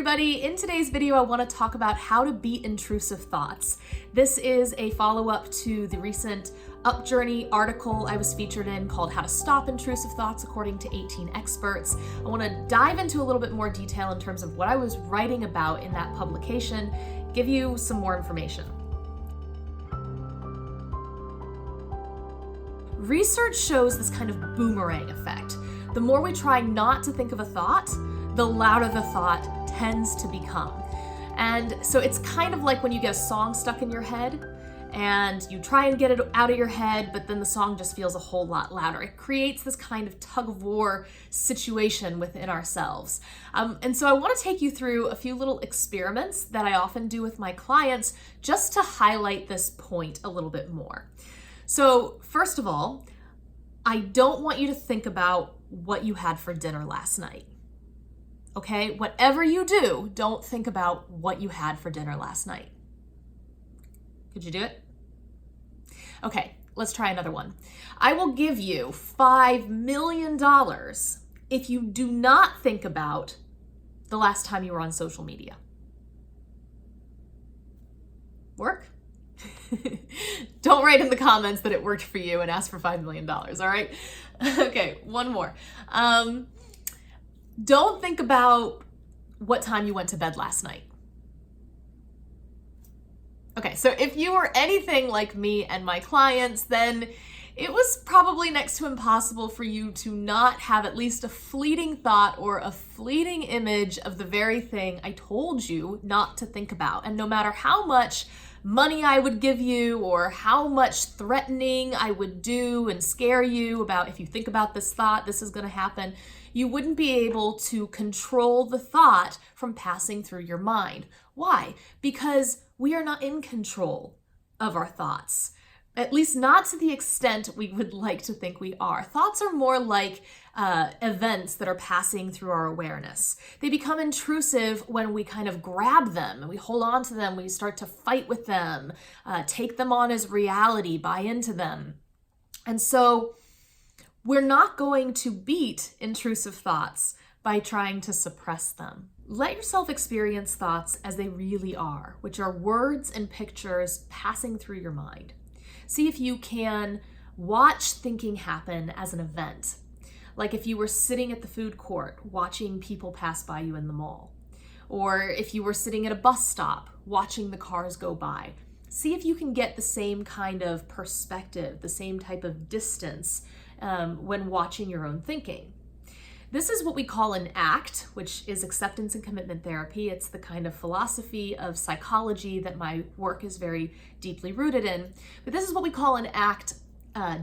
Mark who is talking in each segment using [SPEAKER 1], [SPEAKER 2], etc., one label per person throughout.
[SPEAKER 1] everybody. In today's video, I want to talk about how to beat intrusive thoughts. This is a follow-up to the recent UpJourney article I was featured in called How to Stop Intrusive Thoughts According to 18 Experts. I want to dive into a little bit more detail in terms of what I was writing about in that publication, give you some more information. Research shows this kind of boomerang effect. The more we try not to think of a thought, the louder the thought tends to become. And so it's kind of like when you get a song stuck in your head and you try and get it out of your head, but then the song just feels a whole lot louder. It creates this kind of tug of war situation within ourselves. And so I want to take you through a few little experiments that I often do with my clients just to highlight this point a little bit more. So first of all, I don't want you to think about what you had for dinner last night. Okay, whatever you do, don't think about what you had for dinner last night. Could you do it? Okay, let's try another one. I will give you $5 million if you do not think about the last time you were on social media. Work? Don't write in the comments that it worked for you and ask for $5 million, all right? Okay, one more. Don't think about what time you went to bed last night. Okay, so if you were anything like me and my clients, then it was probably next to impossible for you to not have at least a fleeting thought or a fleeting image of the very thing I told you not to think about. And no matter how much money I would give you or how much threatening I would do and scare you about, if you think about this thought, this is going to happen, you wouldn't be able to control the thought from passing through your mind. Why? Because we are not in control of our thoughts, at least not to the extent we would like to think we are. Thoughts are more like events that are passing through our awareness. They become intrusive when we kind of grab them and we hold on to them, we start to fight with them, take them on as reality, buy into them. And so we're not going to beat intrusive thoughts by trying to suppress them. Let yourself experience thoughts as they really are, which are words and pictures passing through your mind. See if you can watch thinking happen as an event. Like if you were sitting at the food court watching people pass by you in the mall, or if you were sitting at a bus stop watching the cars go by. See if you can get the same kind of perspective, the same type of distance when watching your own thinking. This is what we call an ACT, which is acceptance and commitment therapy. It's the kind of philosophy of psychology that my work is very deeply rooted in. But this is what we call an ACT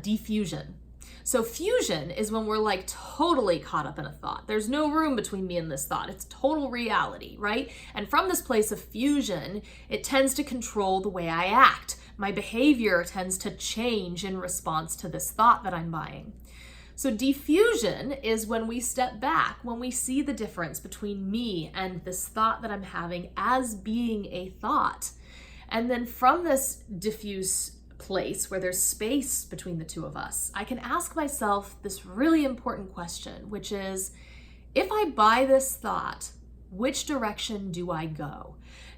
[SPEAKER 1] diffusion. So fusion is when we're like totally caught up in a thought. There's no room between me and this thought. It's total reality, right? And from this place of fusion, it tends to control the way I act. My behavior tends to change in response to this thought that I'm buying. So diffusion is when we step back, when we see the difference between me and this thought that I'm having as being a thought. And then from this diffuse place where there's space between the two of us, I can ask myself this really important question, which is, if I buy this thought, which direction do I go?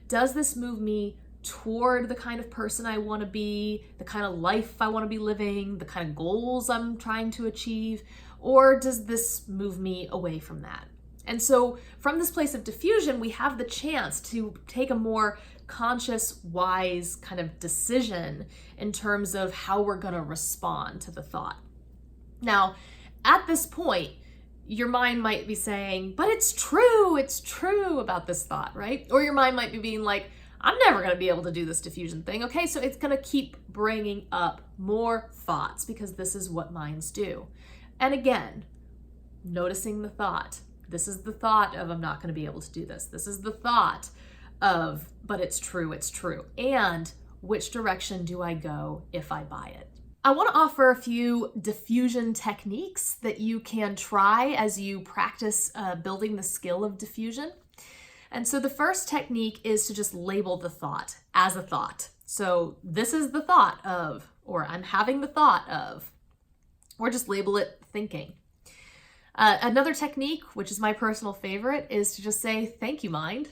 [SPEAKER 1] Does this move me toward the kind of person I want to be, the kind of life I want to be living, the kind of goals I'm trying to achieve, or does this move me away from that? And so from this place of diffusion, we have the chance to take a more conscious, wise kind of decision in terms of how we're going to respond to the thought. Now, at this point, your mind might be saying, but it's true about this thought, right? Or your mind might be being like, I'm never going to be able to do this diffusion thing. Okay, so it's going to keep bringing up more thoughts because this is what minds do. And again, noticing the thought. This is the thought of I'm not going to be able to do this. This is the thought of, but it's true. And which direction do I go if I buy it? I want to offer a few diffusion techniques that you can try as you practice building the skill of diffusion. And so the first technique is to just label the thought as a thought. So this is the thought of, or I'm having the thought of, or just label it thinking. Another technique, which is my personal favorite, is to just say, thank you, mind.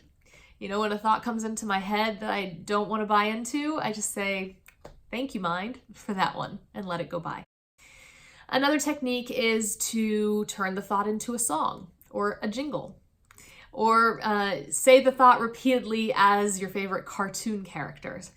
[SPEAKER 1] You know, when a thought comes into my head that I don't want to buy into, I just say, thank you, mind, for that one, and let it go by. Another technique is to turn the thought into a song or a jingle, or say the thought repeatedly as your favorite cartoon characters.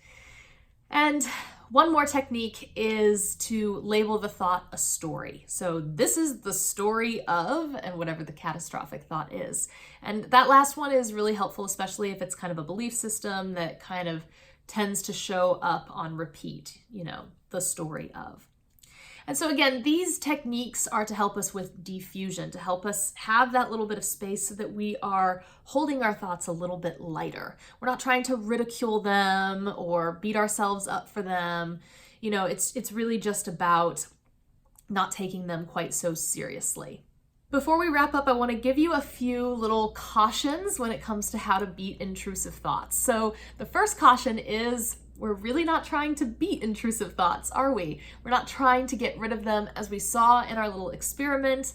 [SPEAKER 1] And one more technique is to label the thought a story. So this is the story of, and whatever the catastrophic thought is. And that last one is really helpful, especially if it's kind of a belief system that kind of tends to show up on repeat, you know, the story of. And so again, these techniques are to help us with diffusion, to help us have that little bit of space so that we are holding our thoughts a little bit lighter. We're not trying to ridicule them or beat ourselves up for them. You know, it's really just about not taking them quite so seriously. Before we wrap up, I want to give you a few little cautions when it comes to how to beat intrusive thoughts. So the first caution is, we're really not trying to beat intrusive thoughts, are we? We're not trying to get rid of them. As we saw in our little experiment,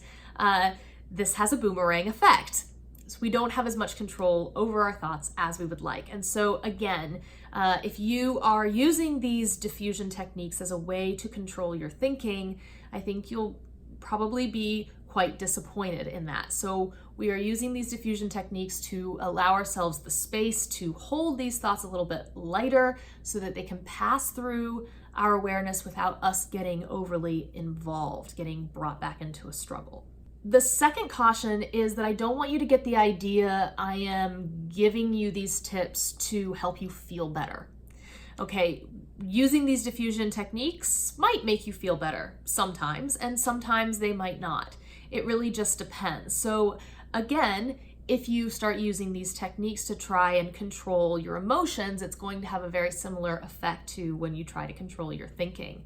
[SPEAKER 1] this has a boomerang effect. So we don't have as much control over our thoughts as we would like. And so again, if you are using these diffusion techniques as a way to control your thinking, I think you'll probably be quite disappointed in that. So we are using these diffusion techniques to allow ourselves the space to hold these thoughts a little bit lighter so that they can pass through our awareness without us getting overly involved, getting brought back into a struggle. The second caution is that I don't want you to get the idea I am giving you these tips to help you feel better. Okay, using these diffusion techniques might make you feel better sometimes, and sometimes they might not. It really just depends. So again, if you start using these techniques to try and control your emotions, it's going to have a very similar effect to when you try to control your thinking.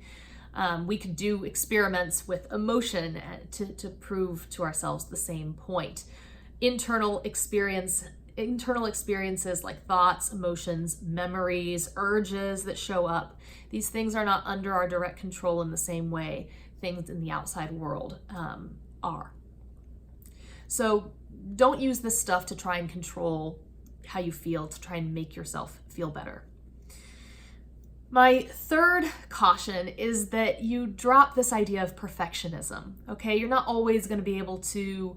[SPEAKER 1] We could do experiments with emotion to prove to ourselves the same point. Internal experiences like thoughts, emotions, memories, urges that show up, these things are not under our direct control in the same way things in the outside world are. So don't use this stuff to try and control how you feel, to try and make yourself feel better. My third caution is that you drop this idea of perfectionism, okay? You're not always going to be able to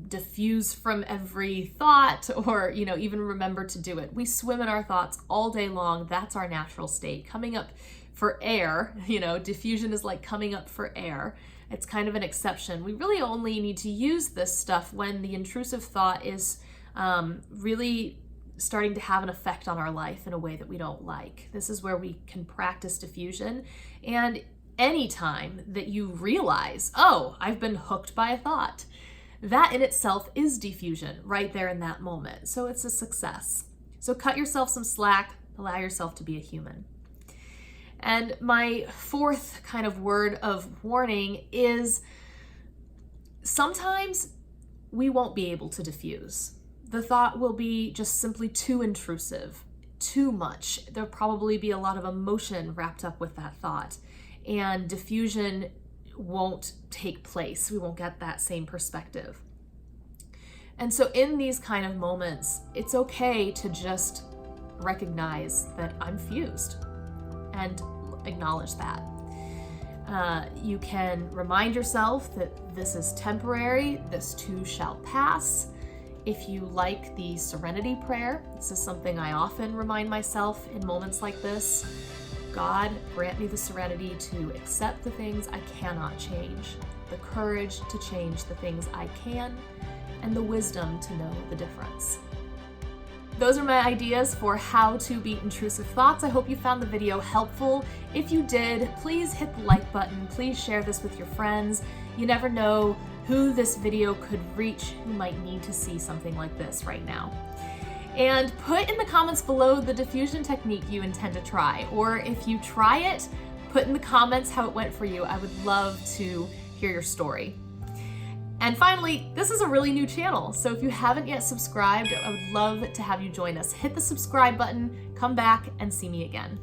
[SPEAKER 1] diffuse from every thought or, you know, even remember to do it. We swim in our thoughts all day long. That's our natural state. Coming up for air, you know, diffusion is like coming up for air. It's kind of an exception. We really only need to use this stuff when the intrusive thought is really starting to have an effect on our life in a way that we don't like. This is where we can practice diffusion. And anytime that you realize, oh, I've been hooked by a thought, that in itself is diffusion right there in that moment. So it's a success. So cut yourself some slack, allow yourself to be a human. And my fourth kind of word of warning is sometimes we won't be able to diffuse. The thought will be just simply too intrusive, too much. There'll probably be a lot of emotion wrapped up with that thought, and diffusion won't take place. We won't get that same perspective. And so in these kind of moments, it's okay to just recognize that I'm fused and acknowledge that. You can remind yourself that this is temporary, this too shall pass. If you like the Serenity Prayer, this is something I often remind myself in moments like this. God, grant me the serenity to accept the things I cannot change, the courage to change the things I can, and the wisdom to know the difference. Those are my ideas for how to beat intrusive thoughts. I hope you found the video helpful. If you did, please hit the like button. Please share this with your friends. You never know who this video could reach who might need to see something like this right now. And put in the comments below the diffusion technique you intend to try, or if you try it, put in the comments how it went for you. I would love to hear your story. And finally, this is a really new channel, so if you haven't yet subscribed, I would love to have you join us. Hit the subscribe button, come back, and see me again.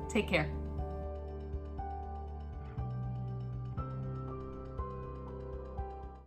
[SPEAKER 1] Take care.